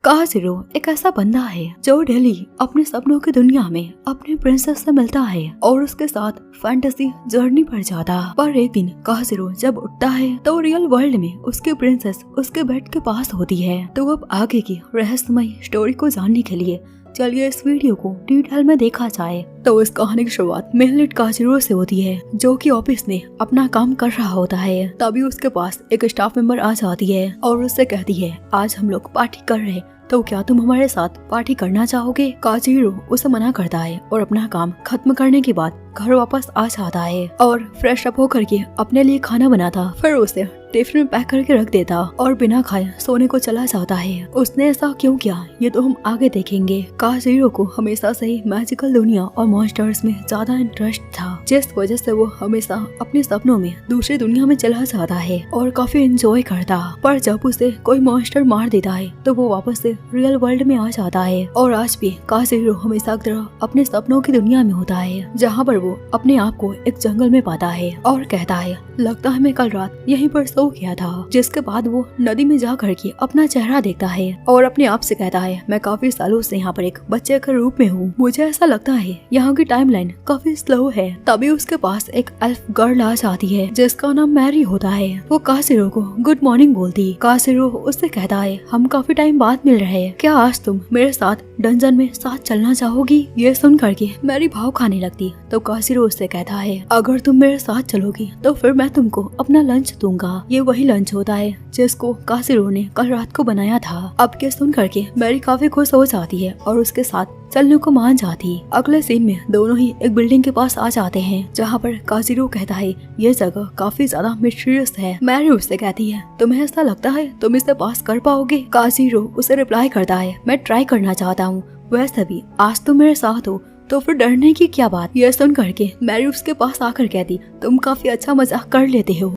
काजीरो एक ऐसा बंदा है जो डेली अपने सपनों की दुनिया में अपने प्रिंसेस से मिलता है और उसके साथ फैंटेसी जर्नी पर जाता। पर एक दिन काजीरो जब उठता है तो रियल वर्ल्ड में उसकी प्रिंसेस उसके बेड के पास होती है। तो अब आगे की रहस्यमय स्टोरी को जानने के लिए चलिए इस वीडियो को डिटेल में देखा जाए। तो इस कहानी की शुरुआत मेन लीड काजीरो से होती है जो कि ऑफिस में अपना काम कर रहा होता है। तभी उसके पास एक स्टाफ मेंबर आ जाती है और उससे कहती है, आज हम लोग पार्टी कर रहे हैं, तो क्या तुम हमारे साथ पार्टी करना चाहोगे? काजीरो उसे मना करता है और अपना काम खत्म करने के बाद घर वापस आ जाता है और फ्रेश अप होकर के अपने लिए खाना बनाता, फिर उसे टिफिन में पैक करके रख देता और बिना खाए सोने को चला जाता है। उसने ऐसा क्यों किया ये तो हम आगे देखेंगे। काजीरो को हमेशा से ही मैजिकल दुनिया और मॉन्स्टर्स में ज्यादा इंटरेस्ट था, जिस वजह से वो हमेशा अपने सपनों में दूसरी दुनिया में चला जाता है और काफी एंजॉय करता। पर जब उसे कोई मॉन्स्टर मार देता है तो वो वापस से रियल वर्ल्ड में आ जाता है और आज भी काजीरो हमेशा की तरह अपने सपनों की दुनिया में होता है, जहाँ पर वो अपने आप को एक जंगल में पाता है और कहता है, लगता है मैं कल रात यहीं पर सो गया था। जिसके बाद वो नदी में जा करके अपना चेहरा देखता है और अपने आप से कहता है, मैं काफी सालों से यहाँ पर एक बच्चे के रूप में हूँ, मुझे ऐसा लगता है यहाँ की टाइमलाइन काफी स्लो है। तभी उसके पास एक एल्फ गर्ल आ जाती है जिसका नाम मैरी होता है। वो काजीरो को गुड मॉर्निंग बोलती। काजीरो उससे कहता है, हम काफी टाइम बाद मिल रहे हैं, क्या आज तुम मेरे साथ डंजन में साथ चलना चाहोगी? ये सुन करके मैरी भाव खाने लगती। तो काजीरो उससे कहता है, अगर तुम मेरे साथ चलोगी तो फिर मैं तुमको अपना लंच दूंगा। ये वही लंच होता है जिसको काजीरो ने कल रात को बनाया था। अब के सुन करके मैरी काफी खुश हो जाती है और उसके साथ चलने को मान जाती। अगले सीन में दोनों ही एक बिल्डिंग के पास आ जाते हैं जहाँ पर काजीरो कहता है, ये जगह काफी ज्यादा मिस्टीरियस है। मैरी उससे कहती है, तुम्हें ऐसा लगता है तुम इसे पास कर पाओगे? काजीरो उसे रिप्लाई करता है, मैं ट्राई करना चाहता हूँ, वैसे भी आज तुम मेरे साथ हो तो फिर डरने की क्या बात। यह सुन करके मैरी उसके पास आकर कहती, तुम काफी अच्छा मजाक कर लेते हो।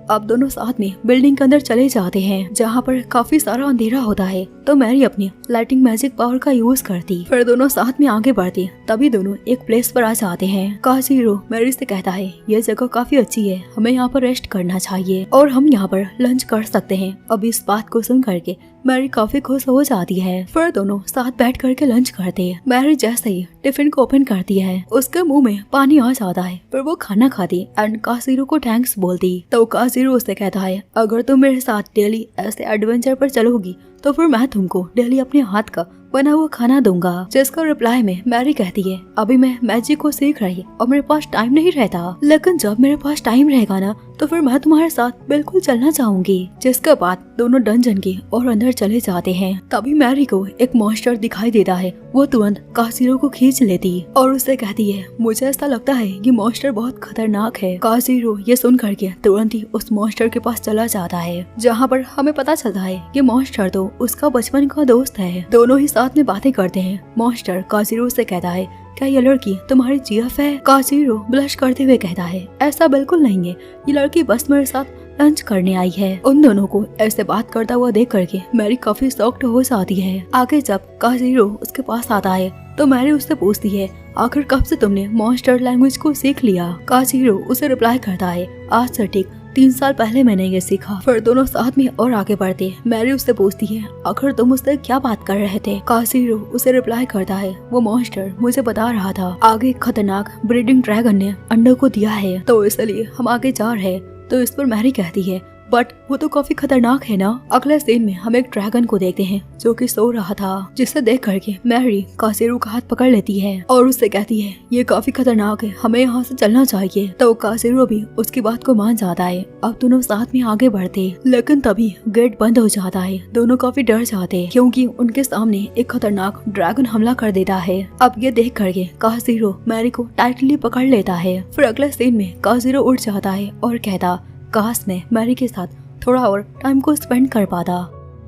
अब दोनों साथ में बिल्डिंग के अंदर चले जाते हैं जहाँ पर काफी सारा अंधेरा होता है। तो मैरी अपनी लाइटिंग मैजिक पावर का यूज करती, फिर दोनों साथ में आगे बढ़ती। तभी दोनों एक प्लेस पर आ जाते हैं। काजीरो मैरी से कहता है, यह जगह काफी अच्छी है, हमें यहाँ पर रेस्ट करना चाहिए और हम यहाँ पर लंच कर सकते हैं। अब इस बात को सुन करके मैरी काफी खुश हो जाती है। फिर दोनों साथ बैठ करके लंच करते हैं। मैरी जैसे ही टिफिन को ओपन करती है उसके मुंह में पानी आ जाता है, फिर वो खाना खाती एंड काजीरो को थैंक्स बोलती। तो काजीरो उससे कहता है, अगर तुम मेरे साथ डेली ऐसे एडवेंचर पर चलोगी तो फिर मैं तुमको डेली अपने हाथ का बना हुआ खाना दूंगा। जिसका रिप्लाई में मैरी कहती है, अभी मैं मैजिक को सीख रही और मेरे पास टाइम नहीं रहता, लेकिन जब मेरे पास टाइम रहेगा ना तो फिर मैं तुम्हारे साथ बिल्कुल चलना चाहूंगी। जिसके बाद दोनों डंजन के और अंदर चले जाते हैं। तभी मैरी को एक मॉन्स्टर दिखाई देता है। वो तुरंत काजीरो को खींच लेती और उससे कहती है, मुझे ऐसा लगता है ये मॉन्स्टर बहुत खतरनाक है। काजीरो ये सुन करके तुरंत ही उस मॉन्स्टर के पास चला जाता है, जहाँ पर हमें पता चलता है ये मॉन्स्टर तो उसका बचपन का दोस्त है। दोनों ही साथ में बातें करते हैं। मॉन्स्टर काजीरो से कहता है, क्या ये लड़की तुम्हारी जीएफ है? काजीरो ब्लश करते हुए कहता है, ऐसा बिल्कुल नहीं है, ये लड़की बस मेरे साथ लंच करने आई है। उन दोनों को ऐसे बात करता हुआ देख करके मैरी काफी शॉक्ड हो जाती है। आगे जब काजीरो उसके पास आता है तो मैरी उससे पूछती है, आखिर कब से तुमने मॉन्स्टर लैंग्वेज को सीख लिया? काजीरो उसे रिप्लाई करता है, आज से ठीक 3 साल पहले मैंने ये सीखा। फिर दोनों साथ में और आगे बढ़ते। मैरी उससे पूछती है, आखिर तुम उससे क्या बात कर रहे थे? काजीरो उसे रिप्लाई करता है, वो मॉन्स्टर मुझे बता रहा था आगे खतरनाक ब्रीडिंग ड्रैगन ने अंडों को दिया है, तो इसलिए हम आगे जा रहे हैं। तो इस पर मैरी कहती है, बट वो तो काफी खतरनाक है ना। अगले सीन में हम एक ड्रैगन को देखते हैं जो कि सो रहा था, जिसे देख करके मैरी काजीरो का हाथ पकड़ लेती है और उससे कहती है, ये काफी खतरनाक है, हमें यहाँ से चलना चाहिए। तो काजीरो भी उसकी बात को मान जाता है। अब दोनों साथ में आगे बढ़ते, लेकिन तभी गेट बंद हो जाता है। दोनों काफी डर जाते क्योंकि उनके सामने एक खतरनाक ड्रैगन हमला कर देता है। अब ये देख करके काजीरो मैरी को टाइटली पकड़ लेता है। फिर अगले सीन में काजीरो उठ जाता है और कहता, काश मैं मैरी के साथ थोड़ा और टाइम को स्पेंड कर पाता।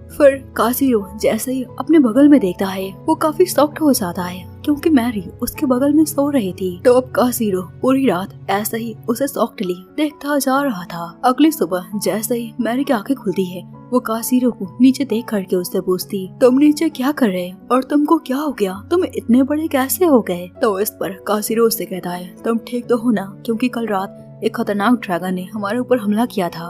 फिर काजीरो जैसे ही अपने बगल में देखता है वो काफी शॉक्ड हो जाता है क्योंकि मैरी उसके बगल में सो रही थी। तो अब काजीरो पूरी रात ऐसे ही उसे शॉक्डली देखता जा रहा था। अगली सुबह जैसे ही मैरी की आंखें खुलती है वो काजीरो को नीचे देख करके उससे पूछती, तुम नीचे क्या कर रहे और तुमको क्या हो गया, तुम इतने बड़े कैसे हो गए? तो इस पर काजीरो उससे कहता है, तुम ठीक तो हो ना, क्योंकि कल रात एक खतरनाक ड्रैगन ने हमारे ऊपर हमला किया था।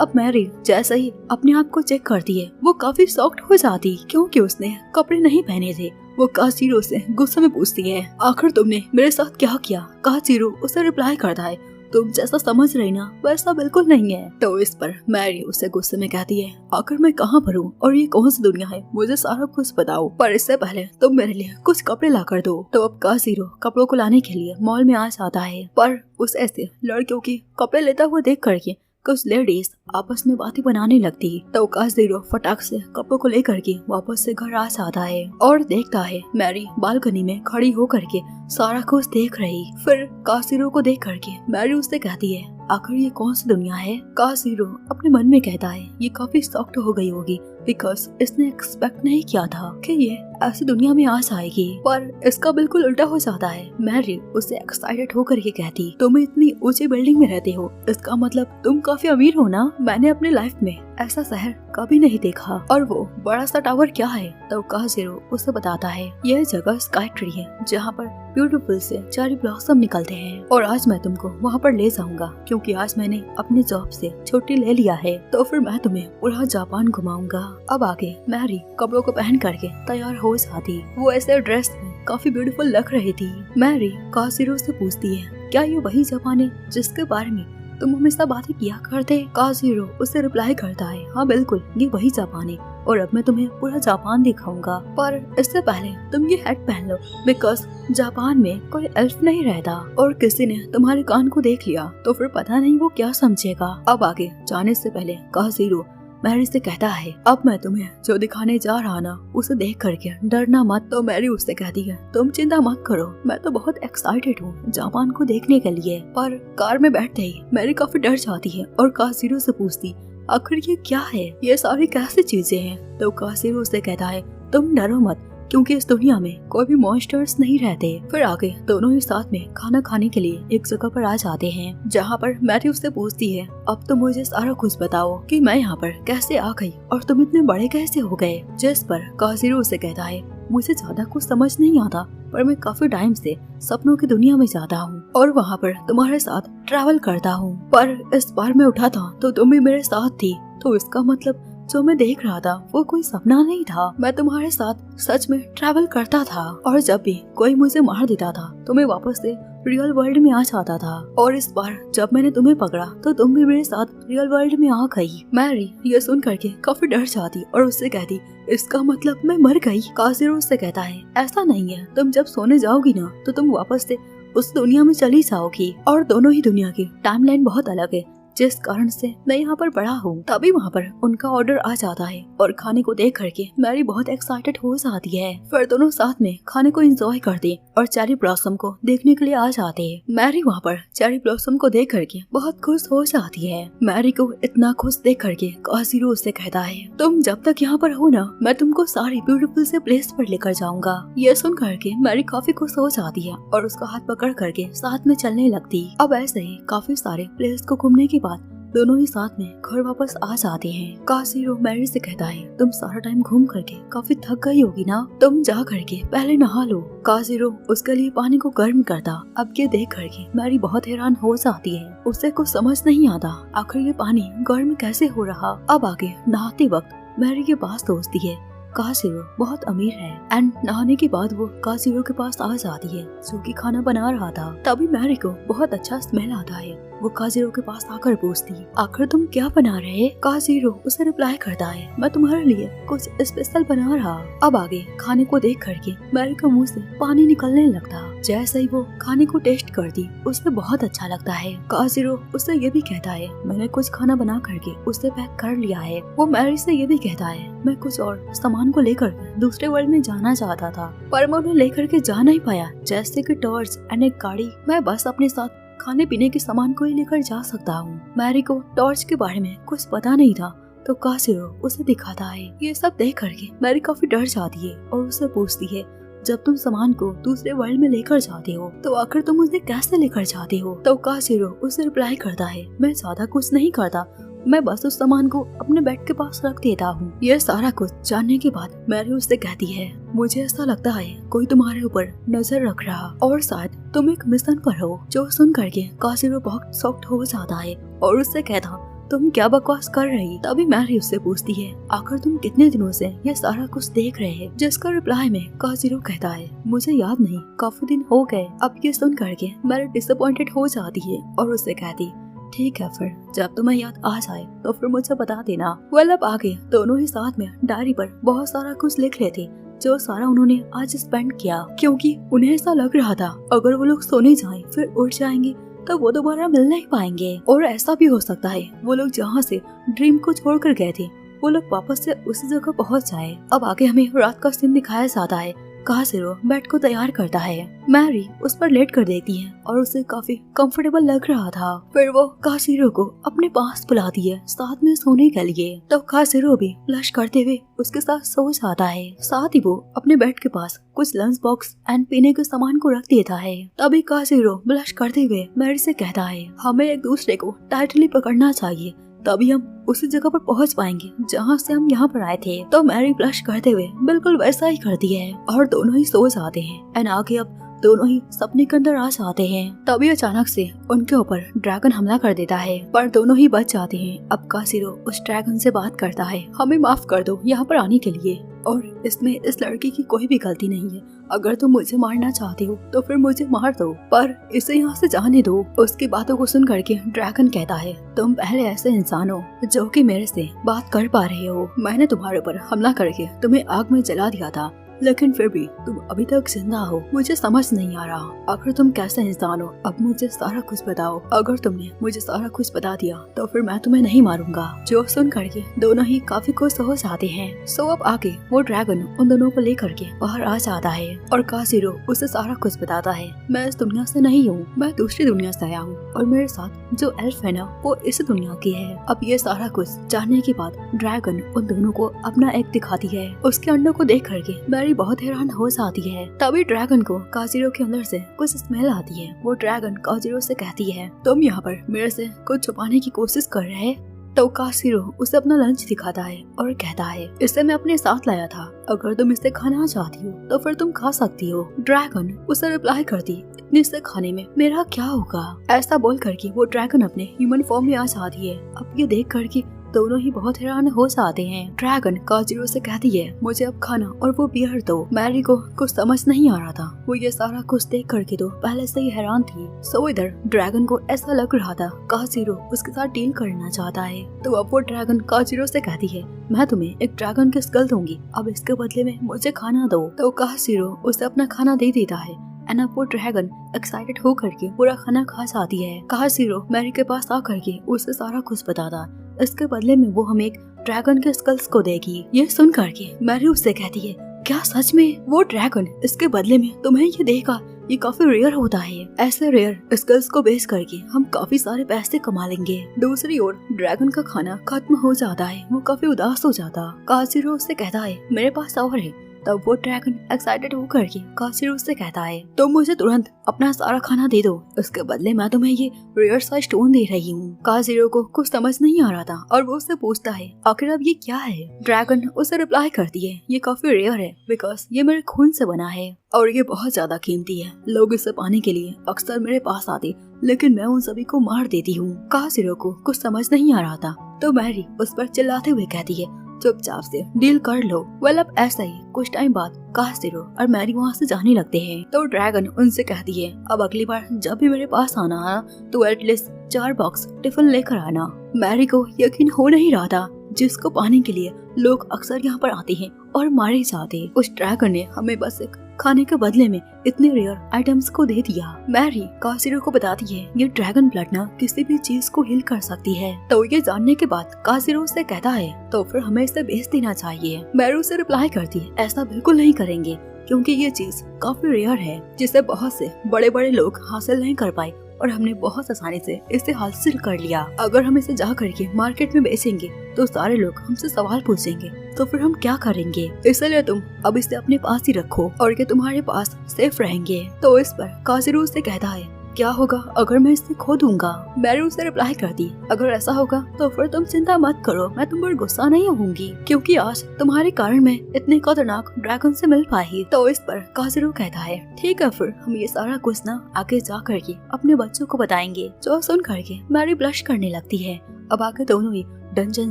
अब मैरी जैसे ही अपने आप को चेक करती है वो काफी शॉक्ड हो जाती क्योंकि उसने कपड़े नहीं पहने थे। वो काजीरो से गुस्से में पूछती है, आखिर तुमने मेरे साथ क्या किया? काजीरो उसे रिप्लाई करता है, तुम जैसा समझ रही ना वैसा बिल्कुल नहीं है। तो इस पर मैरी उसे गुस्से में कहती है, आखिर मैं कहाँ पर हूँ और ये कौन सी दुनिया है, मुझे सारा कुछ बताओ, पर इससे पहले तुम मेरे लिए कुछ कपड़े ला कर दो। तो अब काजीरो कपड़ों को लाने के लिए मॉल में आ जाता है, पर उस ऐसे लड़कियों की कपड़े लेता हुआ देख करके कुछ लेडीज आपस में बातें बनाने लगती। तो काजीरो फटाक से कपड़ों को लेकर के वापस से घर आ जाता है और देखता है मैरी बालकनी में खड़ी होकर के सारा कुछ देख रही। फिर काजीरो को देख करके मैरी उससे कहती है, आखिर ये कौन सी दुनिया है? काजीरो अपने मन में कहता है ये काफी शॉक्ड हो गई होगी बिकॉज इसने एक्सपेक्ट नहीं किया था कि ये ऐसी दुनिया में आ जाएगी, पर इसका बिल्कुल उल्टा हो जाता है। मैरी उससे एक्साइटेड होकर के कहती, तुम इतनी ऊंची बिल्डिंग में रहते हो, इसका मतलब तुम काफी अमीर हो ना? मैंने अपने लाइफ में ऐसा शहर कभी नहीं देखा। और वो बड़ा सा टावर क्या है? तो काजीरो उसे बताता है, यह जगह स्काई ट्री है जहाँ पर ब्यूटीफुल से चेरी ब्लॉसम निकलते हैं और आज मैं तुमको वहाँ पर ले जाऊंगा क्योंकि आज मैंने अपनी जॉब से छुट्टी ले लिया है, तो फिर मैं तुम्हें पूरा जापान घुमाऊंगा। अब आगे मैरी कपड़ों को पहन करके तैयार हो जाती। वो ऐसे ड्रेस में काफी ब्यूटीफुल लग रही थी। मैरी काजीरो से पूछती है, क्या ये वही जापान है जिसके बारे में तुम हमेशा बातें किया करते? काजीरो उसे रिप्लाई करता है, हाँ बिल्कुल ये वही जापान है और अब मैं तुम्हें पूरा जापान दिखाऊंगा, पर इससे पहले तुम ये हैट पहन लो बिकॉज जापान में कोई एल्फ नहीं रहता और किसी ने तुम्हारे कान को देख लिया तो फिर पता नहीं वो क्या समझेगा। अब आगे जाने से पहले काजीरो मैरी से कहता है, अब मैं तुम्हें जो दिखाने जा रहा ना उसे देख करके डरना मत। तो मैरी उससे कहती है, तुम चिंता मत करो, मैं तो बहुत एक्साइटेड हूँ जापान को देखने के लिए। पर कार में बैठते ही मैरी काफी डर जाती है और काजीरो से पूछती, आखिर ये क्या है, ये सारी कैसी चीजें हैं? तो काजीरो उससे कहता है, तुम डरो मत क्योंकि इस दुनिया में कोई भी मॉन्स्टर्स नहीं रहते। फिर आगे दोनों ही साथ में खाना खाने के लिए एक जगह पर आ जाते हैं जहाँ पर मैरी उससे पूछती है, अब तो मुझे सारा कुछ बताओ कि मैं यहाँ पर कैसे आ गई और तुम इतने बड़े कैसे हो गए? जिस पर काजीरो उसे कहता है, मुझे ज्यादा कुछ समझ नहीं आता पर मैं काफी टाइम से सपनों की दुनिया में जाता हूँ और वहाँ पर तुम्हारे साथ ट्रैवल करता हूँ, पर इस बार मैं उठा था तो तुम भी मेरे साथ थी, तो इसका मतलब जो मैं देख रहा था वो कोई सपना नहीं था, मैं तुम्हारे साथ सच में ट्रैवल करता था और जब भी कोई मुझे मार देता था तो मैं वापस से रियल वर्ल्ड में आ जाता था और इस बार जब मैंने तुम्हें पकड़ा तो तुम भी मेरे साथ रियल वर्ल्ड में आ गई। मैरी ये सुन करके काफी डर जाती और उससे कहती, इसका मतलब मैं मर गई? काजीरो उससे कहता है, ऐसा नहीं है, तुम जब सोने जाओगी ना तो तुम वापस से उस दुनिया में चली जाओगी और दोनों ही दुनिया की टाइमलाइन बहुत अलग है जिस कारण से मैं यहाँ पर बड़ा हूँ। तभी वहाँ पर उनका ऑर्डर आ जाता है और खाने को देख करके मैरी बहुत एक्साइटेड हो जाती है। फिर दोनों साथ में खाने को एंजॉय करते और चेरी ब्लॉसम को देखने के लिए आ जाते हैं। मैरी वहाँ पर चेरी ब्लॉसम को देख करके बहुत खुश हो जाती है। मैरी को इतना खुश देख करके काजीरो उससे कहता है, तुम जब तक यहाँ पर हो ना मैं तुमको सारी ब्यूटीफुल से प्लेस पर लेकर जाऊंगा। ये सुन करके मैरी काफी खुश हो जाती है और उसका हाथ पकड़ करके साथ में चलने लगती। अब ऐसे ही काफी सारे प्लेस को घूमने के बाद दोनों ही साथ में घर वापस आ जाते हैं। काजीरो मैरी से कहता है, तुम सारा टाइम घूम करके काफी थक गई होगी ना, तुम जा करके पहले नहा लो। काजीरो उसके लिए पानी को गर्म करता। अब ये देख करके मैरी बहुत हैरान हो जाती है, उसे कुछ समझ नहीं आता आखिर ये पानी गर्म कैसे हो रहा। अब आगे नहाते वक्त मैरी के पास सोचती है काजीरो बहुत अमीर है एंड नहाने के बाद वो काजीरो के पास आ जाती है जो कि खाना बना रहा था। तभी मैरी को बहुत अच्छा स्मेल आता है। वो काजीरो के पास आकर पूछती, आखिर तुम क्या बना रहे? काजीरो उसे रिप्लाई करता है, मैं तुम्हारे लिए कुछ स्पेशल बना रहा। अब आगे खाने को देख करके मैरी के मुंह से पानी निकलने लगता। जैसे ही वो खाने को टेस्ट करती उसे बहुत अच्छा लगता है। काजीरो उससे ये भी कहता है, मैंने कुछ खाना बना करके उसे पैक कर लिया है। वो मैरी से ये भी कहता है, मैं कुछ और सामान को लेकर दूसरे वर्ल्ड में जाना चाहता था पर मैं उन्हें लेकर के जा नहीं पाया, जैसे कि टॉर्च एंड एक गाड़ी। मैं बस अपने साथ खाने पीने के सामान को ही लेकर जा सकता हूँ। मैरी को टॉर्च के बारे में कुछ पता नहीं था तो काजीरो उसे दिखाता है। ये सब देख करके मैरी काफी डर जाती है और उससे पूछती है, जब तुम सामान को दूसरे वर्ल्ड में लेकर जाते हो तो आखिर तुम उसे कैसे लेकर जाते हो? तो काजीरो उसे रिप्लाई करता है, मैं ज्यादा कुछ नहीं करता, मैं बस उस सामान को अपने बेड के पास रख देता हूँ। ये सारा कुछ जानने के बाद मैरी उससे कहती है, मुझे ऐसा लगता है कोई तुम्हारे ऊपर नजर रख रहा और शायद तुम एक मिशन पर हो। जो सुन करके काजिरो बहुत शॉक्ड हो जाता है और उससे कहता, तुम क्या बकवास कर रही। तभी मैरी उससे पूछती है, आखिर तुम कितने दिनों से ये सारा कुछ देख रहे हैं। जिसका रिप्लाई में काजिरो कहता है, मुझे याद नहीं, काफी दिन हो गए। अब ये सुन करके मैरी डिसअपॉइंटेड हो जाती है और उससे कहती, ठीक है, फिर जब तुम्हें याद आ जाए तो फिर मुझे बता देना। वेल अब आगे दोनों ही साथ में डायरी पर बहुत सारा कुछ लिख रहे थे जो सारा उन्होंने आज स्पेंड किया, क्योंकि उन्हें ऐसा लग रहा था अगर वो लोग सोने जाएं फिर उठ जाएंगे तो वो दोबारा मिल नहीं पाएंगे। और ऐसा भी हो सकता है वो लोग जहाँ से ड्रीम को छोड़कर गए थे वो लोग वापस से उसी जगह पहुँच जाए। अब आगे हमें रात का सीन दिखाया जाता है। काजिरो बेड को तैयार करता है। मैरी उस पर लेट कर देती है और उसे काफी कंफर्टेबल लग रहा था। फिर वो काजिरो को अपने पास बुलाती है साथ में सोने के लिए। तो काजिरो भी ब्लश करते हुए उसके साथ सो जाता है। साथ ही वो अपने बेड के पास कुछ लंच बॉक्स एंड पीने के सामान को रख देता है। तभी काजिरो ब्लश करते हुए मैरी से कहता है, हमें एक दूसरे को टाइटली पकड़ना चाहिए, तभी हम उसी जगह पर पहुंच पाएंगे जहां से हम यहाँ पर आए थे। तो मैरी ब्लश करते हुए बिल्कुल वैसा ही करती है और दोनों ही सो जाते हैं। एंड आगे अब दोनों ही सपने के अंदर आ जाते हैं। तभी अचानक से उनके ऊपर ड्रैगन हमला कर देता है, पर दोनों ही बच जाते हैं। अब काजिरो उस ड्रैगन से बात करता है, हमें माफ कर दो यहाँ पर आने के लिए, और इसमें इस लड़की की कोई भी गलती नहीं है। अगर तुम मुझे मारना चाहती हो तो फिर मुझे मार दो, पर इसे यहाँ से जाने दो। उसकी बातों को सुन करके ड्रैगन कहता है, तुम पहले ऐसे इंसान हो जो कि मेरे से बात कर पा रहे हो। मैंने तुम्हारे ऊपर हमला करके तुम्हें आग में जला दिया था, लेकिन फिर भी तुम अभी तक जिंदा हो। मुझे समझ नहीं आ रहा आखिर तुम कैसे इंसान हो। अब मुझे सारा कुछ बताओ। अगर तुमने मुझे सारा कुछ बता दिया तो फिर मैं तुम्हें नहीं मारूंगा। जो सुन करके दोनों ही काफी खुश हो जाते हैं। सो अब आगे वो ड्रैगन उन दोनों को लेकर के बाहर आ जाता है और काजिरो उसे सारा कुछ बताता है, मैं इस दुनिया से नहीं हूँ, मैं दूसरी दुनिया से आया हूँ और मेरे साथ जो एल्फ है ना वो इस दुनिया की है। अब ये सारा कुछ जानने के बाद ड्रैगन उन दोनों को अपना एक दिखाती है। उसके अंडों को देख करके मैरी बहुत हैरान हो जाती है। तभी ड्रैगन को काजिरो के अंदर से कुछ स्मेल आती है। वो ड्रैगन काजिरो से कहती है, तुम यहाँ पर मेरे से कुछ छुपाने की कोशिश कर रहे हैं। तो काजिरो उसे अपना लंच दिखाता है और कहता है, इसे मैं अपने साथ लाया था, अगर तुम इसे खाना चाहती हो तो फिर तुम खा सकती हो। ड्रैगन उसे रिप्लाई करती, इतने से खाने में मेरा क्या होगा। ऐसा बोल करके वो ड्रैगन अपने ह्यूमन फॉर्म में आ जाती है। अब ये देख करके दोनों ही बहुत हैरान हो जाते हैं। ड्रैगन काजिरो से कहती है, मुझे अब खाना और वो बियर दो। मैरी को कुछ समझ नहीं आ रहा था, वो ये सारा कुछ देख करके तो पहले से ही हैरान थी। सो इधर ड्रैगन को ऐसा लग रहा था काजिरो उसके साथ डील करना चाहता है। तो अब वो ड्रैगन काजिरो से कहती है, मैं तुम्हें एक ड्रैगन की स्कल दूंगी, अब इसके बदले में मुझे खाना दो। तो काजिरो उसे अपना खाना दे देता है। एंड अब वो ड्रैगन एक्साइटेड होकर के पूरा खाना खा जाती है। काजिरो मैरी के पास आकर के उसे सारा कुछ बताता, इसके बदले में वो हमें एक ड्रैगन के स्कल्स को देगी। ये सुन करके मैरी उससे कहती है, क्या सच में वो ड्रैगन इसके बदले में तुम्हें ये देगा? ये काफी रेयर होता है, ऐसे रेयर स्कल्स को बेच करके हम काफी सारे पैसे कमा लेंगे। दूसरी ओर ड्रैगन का खाना खत्म हो जाता है, वो काफी उदास हो जाता। काजिरो उससे कहता है, मेरे पास और है। तब वो ड्रैगन एक्साइटेड होकर के काजिरो से कहता है, तुम मुझे तुरंत अपना सारा खाना दे दो, इसके बदले मैं तुम्हें ये रेयर सा स्टोन दे रही हूँ। काजिरो को कुछ समझ नहीं आ रहा था और वो उससे पूछता है, आखिर अब ये क्या है? ड्रैगन उसे रिप्लाई करती है, ये काफी रेयर है बिकॉज ये मेरे खून से बना है और ये बहुत ज्यादा कीमती है। लोग इसे पाने के लिए अक्सर मेरे पास आते, लेकिन मैं उन सभी को मार देती हूँ। काजिरो को कुछ समझ नहीं आ रहा था, तो मैरी उस पर चिल्लाते हुए कहती है, चुपचाप से डील कर लो। वेल अब ऐसा ही कुछ टाइम बाद काजिरो और मैरी वहाँ से जाने लगते हैं। तो ड्रैगन उनसे कहती है, अब अगली बार जब भी मेरे पास आना तो एटलीस्ट 4 बॉक्स टिफिन लेकर आना। मैरी को यकीन हो नहीं रहा था, जिसको पाने के लिए लोग अक्सर यहाँ पर आते हैं और मारे जाते। उस ड्रैगन ने हमें बस एक खाने के बदले में इतने रेयर आइटम्स को दे दिया। मैरी काजिरो को बताती है, ये ड्रैगन ब्लड ना किसी भी चीज को हील कर सकती है। तो ये जानने के बाद काजिरो से कहता है, तो फिर हमें इसे बेच देना चाहिए। मैरी उसे रिप्लाई करती है, ऐसा बिल्कुल नहीं करेंगे, क्योंकि ये चीज काफी रेयर है जिसे बहुत से बड़े बड़े लोग हासिल नहीं कर पाए और हमने बहुत आसानी से इसे हासिल कर लिया। अगर हम इसे जा करके मार्केट में बेचेंगे तो सारे लोग हमसे सवाल पूछेंगे, तो फिर हम क्या करेंगे? इसलिए तुम अब इसे अपने पास ही रखो और ये तुम्हारे पास सेफ रहेंगे। तो इस पर काजिरो से कहता है, क्या होगा अगर मैं इसे खो दूंगा? मैरी उसे रिप्लाई करती, अगर ऐसा होगा तो फिर तुम चिंता मत करो, मैं तुम पर गुस्सा नहीं होंगी क्योंकि आज तुम्हारे कारण मैं इतने खतरनाक ड्रैगन से मिल पाई। तो इस पर काजिरो कहता है, ठीक है फिर हम ये सारा कुछ ना आगे जा करके अपने बच्चों को बताएंगे। जो सुन करके मैरी ब्लश करने लगती है। अब आगे दोनों ही डंजन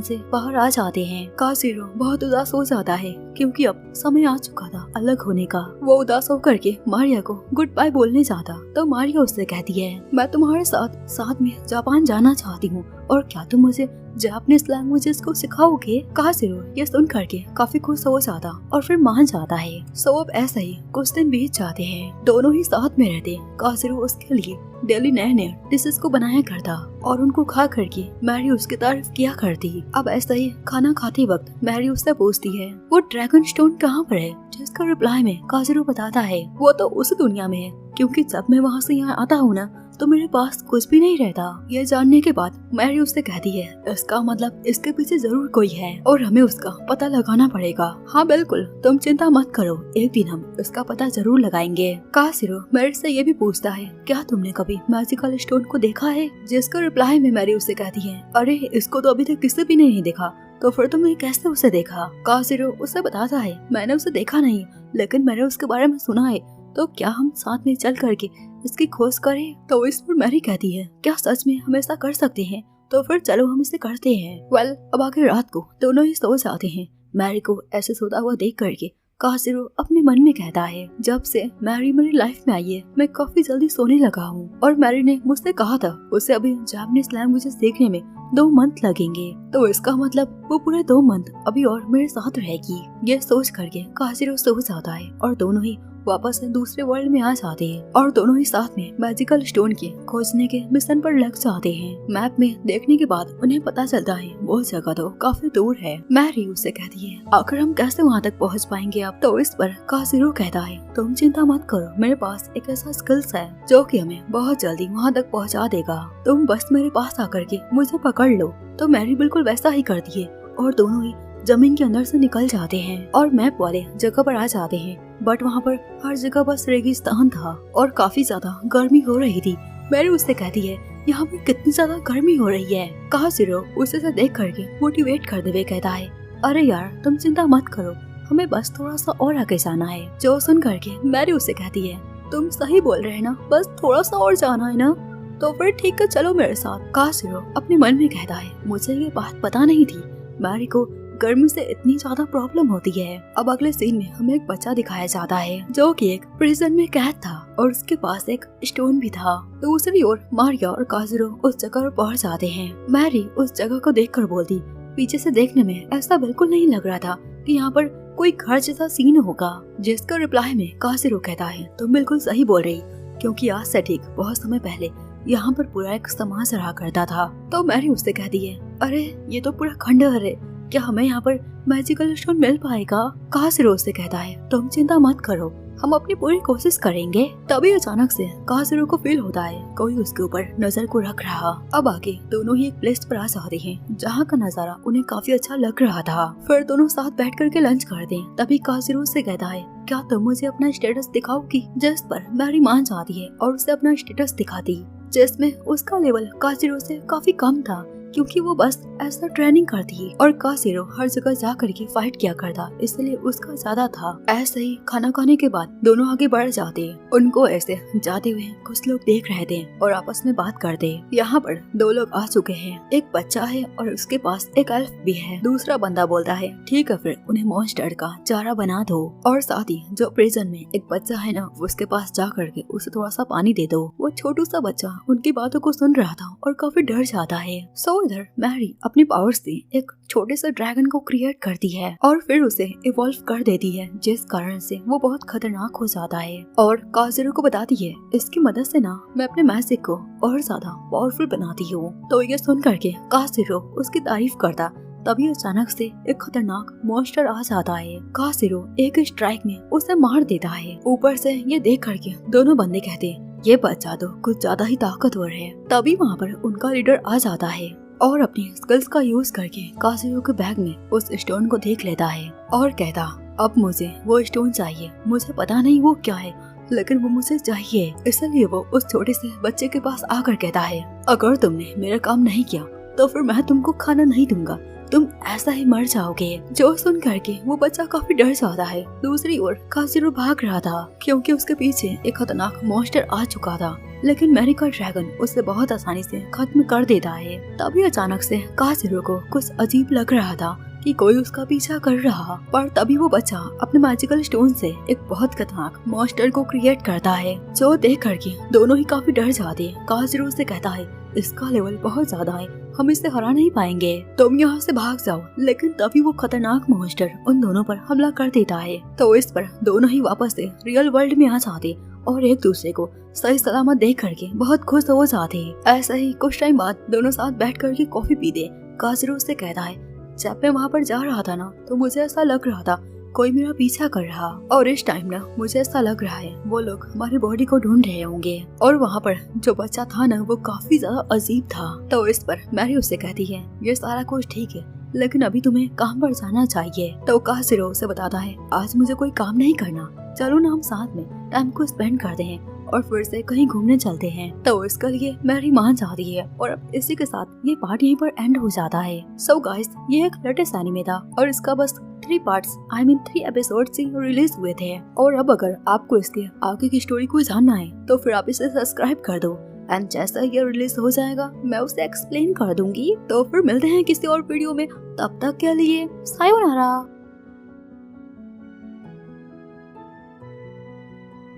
से बाहर आ जाते हैं। काजिरो बहुत उदास हो जाता है क्योंकि अब समय आ चुका था अलग होने का। वो उदास होकर के मारिया को गुड बाय बोलने जाता तो मारिया उससे कहती है, मैं तुम्हारे साथ में जापान जाना चाहती हूँ और क्या तुम मुझे जापानीज लैंग्वेजेस को सिखाओगे? काजिरो ये सुन करके काफी खुश हो जाता और फिर मान जाता है। सो अब ऐसा ही कुछ दिन बीत जाते हैं, दोनों ही साथ में रहते। काजिरो उसके लिए डेली नए डिशेस को बनाया करता और उनको खा करके मैरी उसकी तारीफ किया करती। अब ऐसा ही खाना खाते वक्त मैरी उससे पूछती है, वो ड्रैगन स्टोन कहाँ पर है? जिसका रिप्लाई में काजिरो बताता है, वो तो उस दुनिया में है क्योंकि जब मैं वहाँ से यहाँ आता हूँ ना तो मेरे पास कुछ भी नहीं रहता। ये जानने के बाद मैरी उससे कहती है, इसका मतलब इसके पीछे जरूर कोई है और हमें उसका पता लगाना पड़ेगा। हाँ बिल्कुल, तुम चिंता मत करो, एक दिन हम इसका पता जरूर लगाएंगे। काजिरो मैरी से ये भी पूछता है, क्या तुमने कभी मैजिकल स्टोन को देखा है? जिसका रिप्लाई में मैरी उससे कहती है, अरे इसको तो अभी तक किसी भी ने नहीं देखा, तो फिर तुमने कैसे उसे देखा? काजिरो उसे बताता है, मैंने उसे देखा नहीं लेकिन मैंने उसके बारे में सुना है, तो क्या हम साथ में चल करके इसकी खोज करें? तो इस पर मैरी कहती है, क्या सच में हम ऐसा कर सकते हैं? तो फिर चलो हम इसे करते हैं। वेल, अब आगे रात को दोनों ही सो जाते हैं। मैरी को ऐसे सोता हुआ देख करके काजिरो अपने मन में कहता है, जब से मैरी मेरी लाइफ में आई है मैं काफी जल्दी सोने लगा हूँ और मैरी ने मुझसे कहा था उसे अभी जापानीज लैंग्वेजेस सीखने में 2 मंथ लगेंगे, तो इसका मतलब वो पूरे 2 मंथ अभी और मेरे साथ रहेगी। ये सोच करके काजिरो सो जाता है और दोनों ही वापस दूसरे वर्ल्ड में आ जाते हैं और दोनों ही साथ में मैजिकल स्टोन के खोजने के मिशन पर लग जाते हैं। मैप में देखने के बाद उन्हें पता चलता है वो जगह तो काफी दूर है। मैरी उससे कहती है, आखिर हम कैसे वहाँ तक पहुँच पाएंगे अब? तो इस पर काजिरो कहता है, तुम चिंता मत करो, मेरे पास एक ऐसा स्किल्स है जो कि हमें बहुत जल्दी वहाँ तक पहुँचा देगा, तुम बस मेरे पास आकर के मुझे पकड़ लो। तो मैरी बिल्कुल वैसा ही करती है और दोनों ही जमीन के अंदर से निकल जाते हैं और मैप वाले जगह पर आ जाते हैं। बट वहाँ पर हर जगह बस रेगिस्तान था और काफी ज्यादा गर्मी हो रही थी। मैरी उससे कहती है, यहाँ पे कितनी ज्यादा गर्मी हो रही है? काजिरो उसे देख करके मोटिवेट करते हुए कहता है, अरे यार तुम चिंता मत करो, हमें बस थोड़ा सा और आगे जाना है। जो सुन करके मैरी उससे कहती है, तुम सही बोल रहे हैं ना, बस थोड़ा सा और जाना है ना, तो फिर ठीक है चलो मेरे साथ। काजिरो अपने मन में कहता है, मुझे ये बात पता नहीं थी, मैरी को गर्मी से इतनी ज्यादा प्रॉब्लम होती है। अब अगले सीन में हमें एक बच्चा दिखाया जाता है जो कि एक प्रिजन में कैद था और उसके पास एक स्टोन भी था। दूसरी ओर मारिया और काजिरो उस जगह पर पहुंच जाते हैं। मैरी उस जगह को देखकर बोलती, पीछे से देखने में ऐसा बिल्कुल नहीं लग रहा था कि यहाँ पर कोई घर जैसा सीन होगा। जिसका रिप्लाई में काजिरो कहता है, तुम बिल्कुल सही बोल रही, क्योंकि आज से ठीक बहुत समय पहले यहाँ पर पूरा एक समाज रहा करता था। तो मैरी उससे कहती है, अरे ये तो पूरा खंडहर है, क्या हमें यहाँ पर मैजिकल स्टोन मिल पाएगा? काजिरो से कहता है, तुम चिंता मत करो, हम अपनी पूरी कोशिश करेंगे। तभी अचानक से काजिरो को फील होता है कोई उसके ऊपर नजर को रख रहा। अब आगे दोनों ही एक प्लेस पर आ जाते हैं जहाँ का नजारा उन्हें काफी अच्छा लग रहा था। फिर दोनों साथ बैठ करके लंच करते हैं। तभी काजिरो से कहता है, क्या तुम मुझे अपना स्टेटस दिखाओगी? जिस पर मैरी मान जाती है और उसे अपना स्टेटस दिखाती, जिसमें उसका लेवल काजिरो से काफी कम था क्योंकि वो बस ऐसा ट्रेनिंग करती और काजिरो हर जगह जा करके फाइट किया करता, इसलिए उसका ज्यादा था। ऐसे ही खाना खाने के बाद दोनों आगे बढ़ जाते। उनको ऐसे जाते हुए कुछ लोग देख रहे थे और आपस में बात करते। यहाँ पर 2 लोग आ चुके हैं, एक बच्चा है और उसके पास एक एल्फ भी है। दूसरा बंदा बोलता है, ठीक है फिर उन्हें मॉन्स्टर का चारा बना दो और साथ ही जो प्रिजन में एक बच्चा है ना, उसके पास जा करके उसे थोड़ा सा पानी दे दो। वो छोटू सा बच्चा उनकी बातों को सुन रहा था और काफी डर जाता है। इधर मैरी अपनी पावर से एक छोटे से ड्रैगन को क्रिएट करती है और फिर उसे इवॉल्व कर देती है, जिस कारण से वो बहुत खतरनाक हो जाता है और काजिरो को बताती है, इसकी मदद से ना मैं अपने मैजिक को और ज्यादा पावरफुल बनाती हूँ। तो ये सुन करके काजिरो उसकी तारीफ करता। तभी अचानक से एक खतरनाक मॉन्स्टर आ जाता है। काजिरो एक स्ट्राइक में उसे मार देता है। ऊपर से ये देख करके दोनों बंदे कहते, ये बच्चा तो कुछ ज्यादा ही ताकतवर है। तभी वहाँ पर उनका लीडर आ जाता है और अपनी स्किल्स का यूज करके काजिरो के बैग में उस स्टोन को देख लेता है और कहता, अब मुझे वो स्टोन चाहिए, मुझे पता नहीं वो क्या है लेकिन वो मुझे चाहिए। इसलिए वो उस छोटे से बच्चे के पास आकर कहता है, अगर तुमने मेरा काम नहीं किया तो फिर मैं तुमको खाना नहीं दूंगा, तुम ऐसा ही मर जाओगे। जो सुन करके वो बच्चा काफी डर जाता है। दूसरी ओर काजीरो भाग रहा था क्योंकि उसके पीछे एक खतरनाक मॉन्स्टर आ चुका था, लेकिन मैरी का ड्रैगन उसे बहुत आसानी से खत्म कर देता है। तभी अचानक से काजीरो को कुछ अजीब लग रहा था कि कोई उसका पीछा कर रहा, पर तभी वो बच्चा अपने मैजिकल स्टोन से एक बहुत खतरनाक मॉन्स्टर को क्रिएट करता है, जो देख करके दोनों ही काफी डर जाते। काजीरो से कहता है, इसका लेवल बहुत ज्यादा है, हम इसे हरा नहीं पाएंगे, तुम यहाँ से भाग जाओ। लेकिन तभी वो खतरनाक मॉन्स्टर उन दोनों पर हमला कर देता है, तो इस पर दोनों ही वापस से रियल वर्ल्ड में आ जाते और एक दूसरे को सही सलामत देख करके बहुत खुश हो जाते। ऐसा ही कुछ टाइम बाद दोनों साथ बैठ करके कॉफी पीते। काजीरो से कहता है, जब मैं वहाँ पर जा रहा था ना, तो मुझे ऐसा लग रहा था कोई मेरा पीछा कर रहा, और इस टाइम ना मुझे ऐसा लग रहा है वो लोग हमारी बॉडी को ढूंढ रहे होंगे। और वहाँ पर जो बच्चा था ना वो काफी ज्यादा अजीब था। तो इस पर मैरी उससे कहती है, ये सारा कुछ ठीक है, लेकिन अभी तुम्हें काम पर जाना चाहिए। तो काजीरो उसे बताता है, आज मुझे कोई काम नहीं करना, चलो ना हम साथ में टाइम को स्पेंड करते हैं और फिर से कहीं घूमने चलते हैं। तो इसके लिए मैरी मान जाती है और अब इसी के साथ ये पार्ट यहीं पर एंड हो जाता है। सो गाइस, ये एक लेटेस्ट एनिमे था और इसका बस 3 पार्ट्स 3 एपिसोड्स ही रिलीज हुए थे। और अब अगर आपको इसके आगे की स्टोरी को जानना है तो फिर आप इसे सब्सक्राइब कर दो, एंड जैसा ये रिलीज हो जाएगा मैं उसे एक्सप्लेन कर दूंगी। तो फिर मिलते हैं किसी और वीडियो में, तब तक के लिए सायोनारा।